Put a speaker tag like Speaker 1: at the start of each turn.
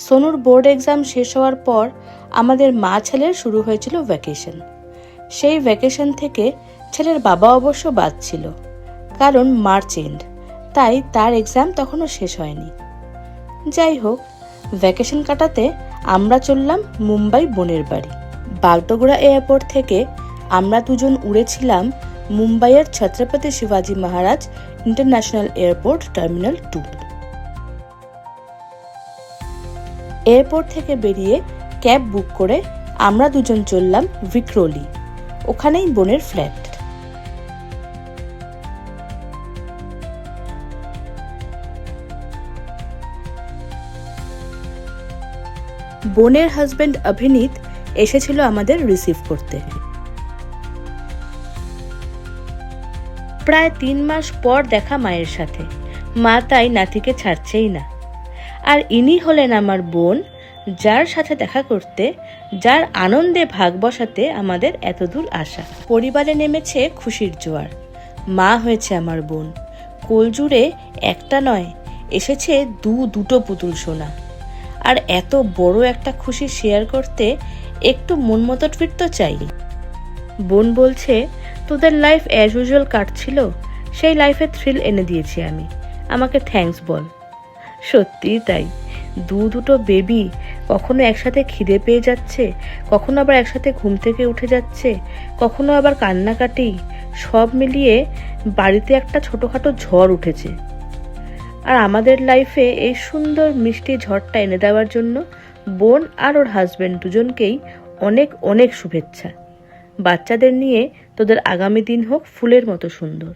Speaker 1: সোনুর board exam শেষ হওয়ার পর আমাদের মা ছেলের শুরু হয়েছিল ভ্যাকেশন। সেই ভ্যাকেশন থেকে ছেলের বাবা অবশ্য বাদ ছিল, কারণ মার্চ এন্ড, তাই তার এক্সাম তখনও শেষ হয়নি। যাই হোক, ভ্যাকেশন কাটাতে আমরা চললাম মুম্বাই বোনের বাড়ি। বাগডোগরা এয়ারপোর্ট থেকে আমরা দুজন উড়েছিলাম মুম্বাইয়ের ছত্রপতি শিবাজি মহারাজ ইন্টারন্যাশনাল এয়ারপোর্ট টার্মিনাল 2। এয়ারপোর্ট থেকে বেরিয়ে ক্যাব বুক করে আমরা দুজন চললাম ভিক্রোলি, ওখানেই বোনের ফ্ল্যাট। বোনের হাজবেন্ড অভিনীত এসেছিল আমাদের রিসিভ করতে। প্রায় 3 মাস পর দেখা মায়ের সাথে, মা তাই নাতিকে ছাড়ছেই না। আর ইনি হলেন আমার বোন, যার সাথে দেখা করতে, যার আনন্দে ভাগ বসাতে আমাদের এতদূর আসা। পরিবারে নেমেছে খুশির জোয়ার। মা হয়েছে আমার বোন, কোল জুড়ে একটা নয়, এসেছে দুটো পুতুল সোনা। আর এত বড় একটা খুশি শেয়ার করতে একটু মন মতো ট্রিট তো চাই। বোন বলছে, তোদের লাইফ অ্যাজ ইউজুয়াল কাটছিল, সেই লাইফে থ্রিল এনে দিয়েছি আমি, আমাকে থ্যাঙ্কস বল। সত্যিই তাই, দুটো বেবি, কখনো একসাথে খিদে পেয়ে যাচ্ছে, কখনো আবার একসাথে ঘুম থেকে উঠে যাচ্ছে, কখনো আবার কান্নাকাটি, সব মিলিয়ে বাড়িতে একটা ছোটোখাটো ঝড় উঠেছে। আর আমাদের লাইফে এই সুন্দর মিষ্টি ঝড়টা এনে দেওয়ার জন্য বোন আর ওর হাজবেন্ড দুজনকেই অনেক অনেক শুভেচ্ছা। বাচ্চাদের নিয়ে তোদের আগামী দিন হোক ফুলের মতো সুন্দর।